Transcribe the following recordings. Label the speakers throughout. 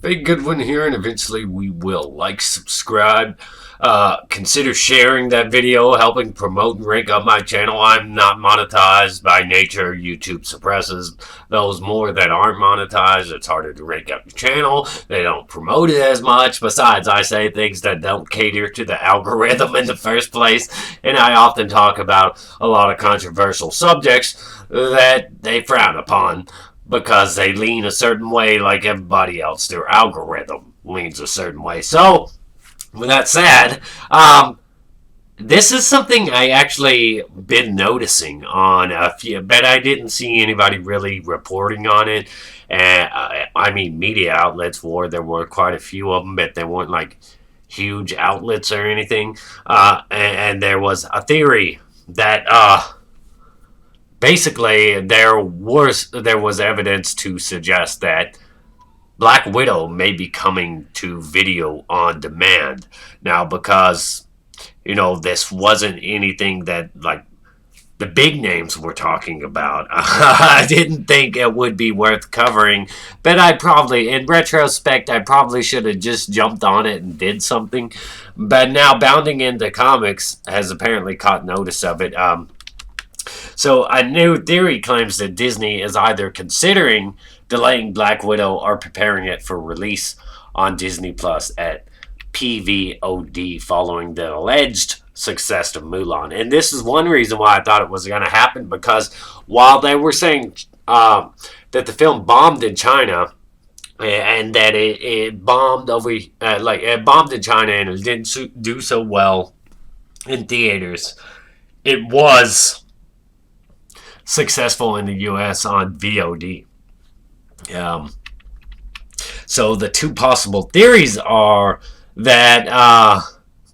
Speaker 1: Big good one here, and eventually we will. Like, subscribe, consider sharing that video, helping promote and rank up my channel. I'm not monetized by nature. YouTube suppresses those more that aren't monetized. It's harder to rank up your channel. They don't promote it as much. Besides, I say things that don't cater to the algorithm in the first place, and I often talk about a lot of controversial subjects that they frown upon, because they lean a certain way like everybody else. Their algorithm leans a certain way. So, with that said, this is something I actually been noticing on a few, but I didn't see anybody really reporting on it. And I mean, media outlets there were quite a few of them, but they weren't like huge outlets or anything. And there was a theory that basically, there was evidence to suggest that Black Widow may be coming to video on demand now, because this wasn't anything that like the big names were talking about. I didn't think it would be worth covering, but in retrospect, I probably should have just jumped on it and did something. But now, Bounding into Comics has apparently caught notice of it. So a new theory claims that Disney is either considering delaying Black Widow or preparing it for release on Disney Plus at PVOD following the alleged success of Mulan. And this is one reason why I thought it was going to happen, because while they were saying that the film bombed in China, and that it bombed it bombed in China and it didn't do so well in theaters, it was successful in the US on VOD. So the two possible theories are that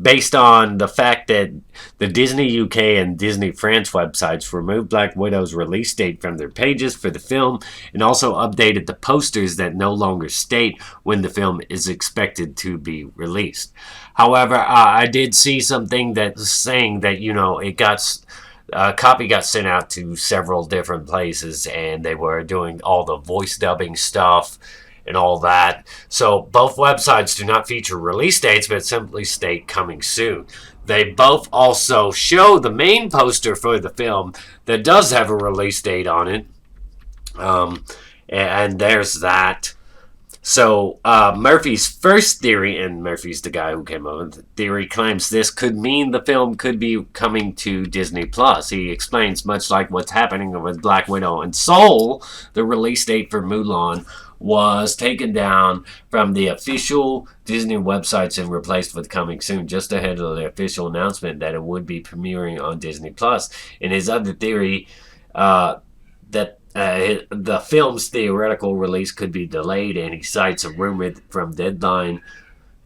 Speaker 1: based on the fact that the Disney UK and Disney France websites removed Black Widow's release date from their pages for the film, and also updated the posters that no longer state when the film is expected to be released. However, I did see something that's saying that it got a copy got sent out to several different places, and they were doing all the voice dubbing stuff and all that. So both websites do not feature release dates, but simply state coming soon. They both also show the main poster for the film that does have a release date on it. And there's that. So Murphy's first theory, and Murphy's the guy who came up with the theory, claims this could mean the film could be coming to Disney Plus. He explains, much like what's happening with Black Widow and Soul, the release date for Mulan was taken down from the official Disney websites and replaced with coming soon, just ahead of the official announcement that it would be premiering on Disney Plus. In his other theory, that the film's theoretical release could be delayed, and he cites a rumor from Deadline.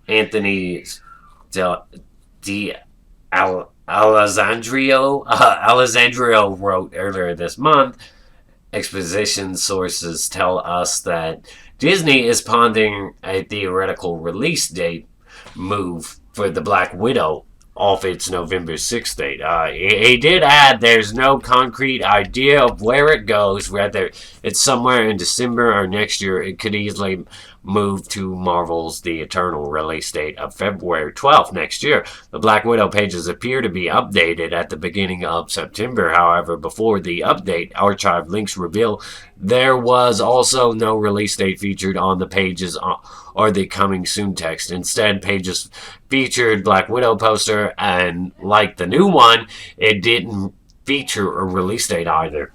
Speaker 1: Anthony Alessandro wrote earlier this month, exposition sources tell us that Disney is pondering a theoretical release date move for the Black Widow off its November 6th date. He did add there's no concrete idea of where it goes, whether it's somewhere in December or next year. It could easily move to Marvel's The Eternal release date of February 12th next year. The Black Widow pages appear to be updated at the beginning of September. However, before the update, archive links reveal there was also no release date featured on the pages or the coming soon text. Instead, pages featured Black Widow poster, and like the new one, it didn't feature a release date either.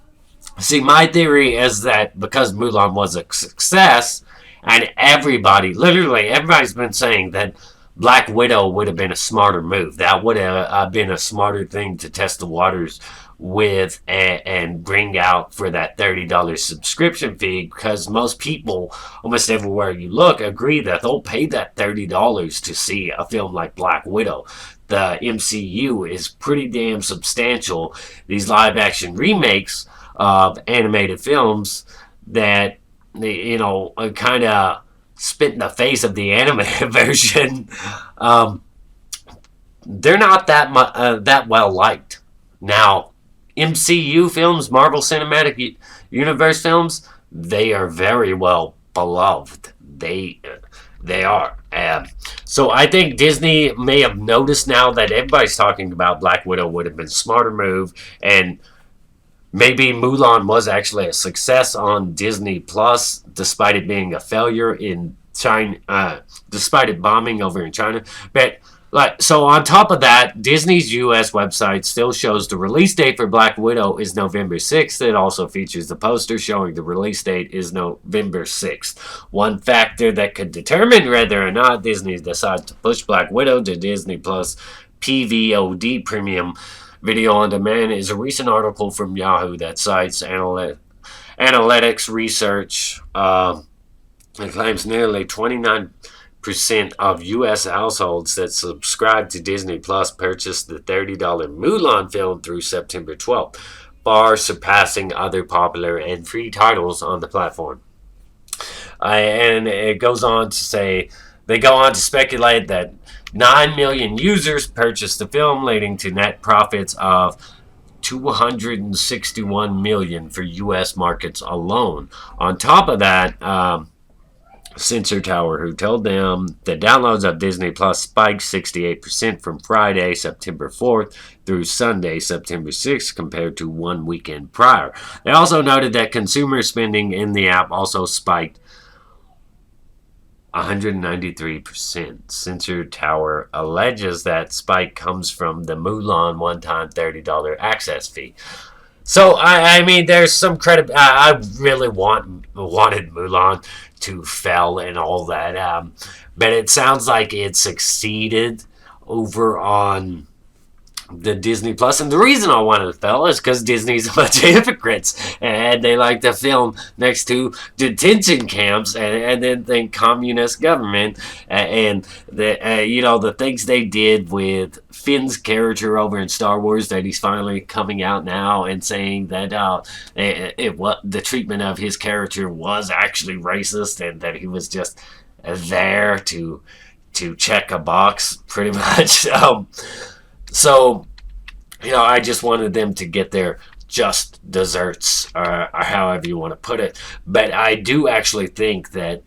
Speaker 1: See, my theory is that because Mulan was a success, and literally everybody's been saying that Black Widow would have been a smarter move. That would have been a smarter thing to test the waters with and bring out for that $30 subscription fee, because most people, almost everywhere you look, agree that they'll pay that $30 to see a film like Black Widow. The MCU is pretty damn substantial. These live-action remakes of animated films that, kind of spit in the face of the animated version, they're not that well liked. Now, MCU films, Marvel Cinematic Universe films, they are very well beloved. they are. So I think Disney may have noticed now that everybody's talking about Black Widow would have been a smarter move, and maybe Mulan was actually a success on Disney Plus, despite it being a failure in China, despite it bombing over in China. But so on top of that, Disney's U.S. website still shows the release date for Black Widow is November 6th. It also features the poster showing the release date is November 6th. One factor that could determine whether or not Disney decides to push Black Widow to Disney Plus PVOD premium video on demand is a recent article from Yahoo that cites analytics research. It claims nearly 29% of U.S. households that subscribe to Disney Plus purchased the $30 Mulan film through September 12th, far surpassing other popular and free titles on the platform. And it goes on to say, they go on to speculate that 9 million users purchased the film, leading to net profits of $261 million for U.S. markets alone. On top of that, Sensor Tower, who told them the downloads of Disney Plus spiked 68% from Friday, September 4th through Sunday, September 6th, compared to one weekend prior. They also noted that consumer spending in the app also spiked 193%. Sensor Tower alleges that spike comes from the Mulan one-time $30 access fee. So, I mean, there's some credit. I really wanted Mulan to fail and all that. But it sounds like it succeeded over on the Disney Plus. And the reason I wanted to fail is because Disney's a bunch of hypocrites. And they like to film next to detention camps and then think communist government. And the things they did with Finn's character over in Star Wars, that he's finally coming out now and saying that the treatment of his character was actually racist and that he was just there to check a box, pretty much. So, I just wanted them to get their just desserts, or however you want to put it. But I do actually think that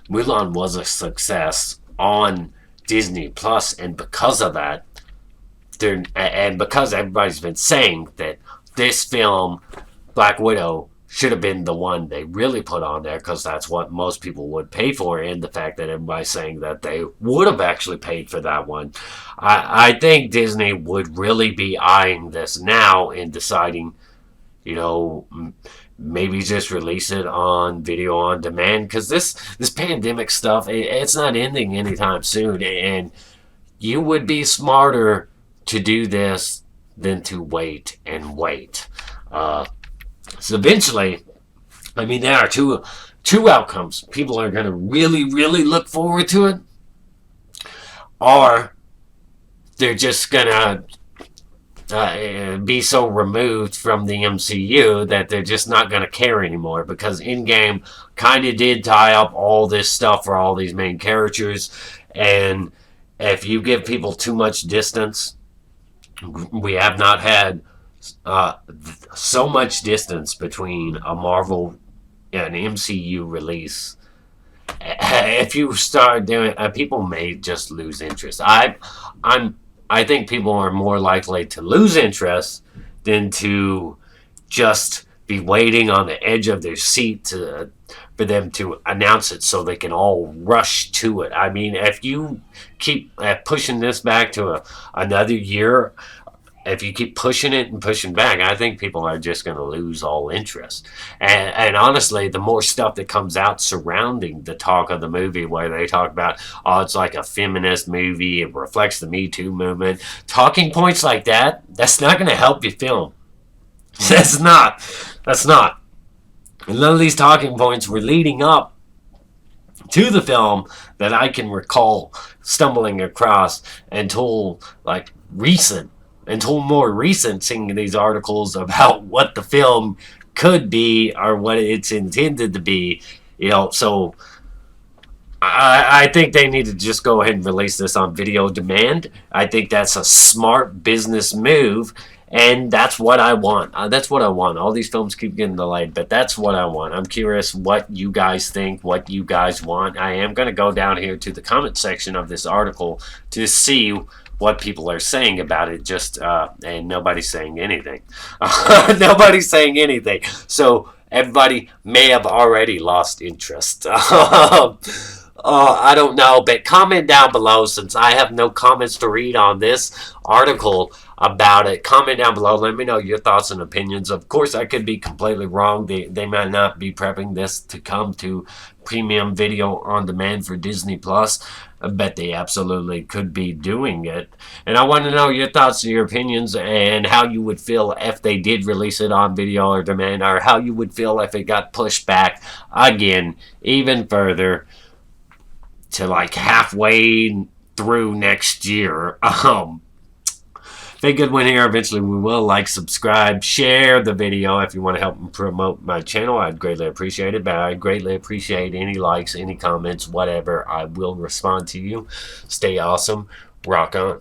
Speaker 1: Mulan was a success on Disney Plus, and because of that, and because everybody's been saying that this film, Black Widow, should have been the one they really put on there, because that's what most people would pay for, and the fact that everybody's saying that they would have actually paid for that one. I think Disney would really be eyeing this now and deciding, maybe just release it on video on demand, because this pandemic stuff, it's not ending anytime soon, and you would be smarter to do this than to wait and wait. So eventually, there are two outcomes. People are going to really, really look forward to it, or they're just going to be so removed from the MCU that they're just not going to care anymore, because Endgame kind of did tie up all this stuff for all these main characters, and if you give people too much distance, we have not had so much distance between a Marvel and MCU release. If you start doing, people may just lose interest. I think people are more likely to lose interest than to just be waiting on the edge of their seat for them to announce it so they can all rush to it. If you keep pushing this back to another year, if you keep pushing it and pushing back, I think people are just going to lose all interest. And honestly, the more stuff that comes out surrounding the talk of the movie, where they talk about, it's like a feminist movie, it reflects the Me Too movement, talking points like that, that's not going to help you film. That's not. And none of these talking points were leading up to the film that I can recall stumbling across until more recent, seeing these articles about what the film could be or what it's intended to be. So I think they need to just go ahead and release this on video demand. I think that's a smart business move, And that's what I want. That's what I want. All these films keep getting delayed, but that's what I want. I'm curious what you guys think, what you guys want. I am going to go down here to the comment section of this article to see what people are saying about it. Just and nobody's saying anything. Nobody's saying anything. So everybody may have already lost interest. I don't know, but comment down below, since I have no comments to read on this article about it. Comment down below. Let me know your thoughts and opinions. Of course, I could be completely wrong. They might not be prepping this to come to premium video on demand for Disney Plus. I bet they absolutely could be doing it. And I want to know your thoughts and your opinions, and how you would feel if they did release it on video or demand, or how you would feel if it got pushed back again even further to like halfway through next year. Make a good one here. Eventually we will. Like, subscribe, share the video if you want to help promote my channel. I'd greatly appreciate it. But I'd greatly appreciate any likes, any comments, whatever. I will respond to you. Stay awesome. Rock on.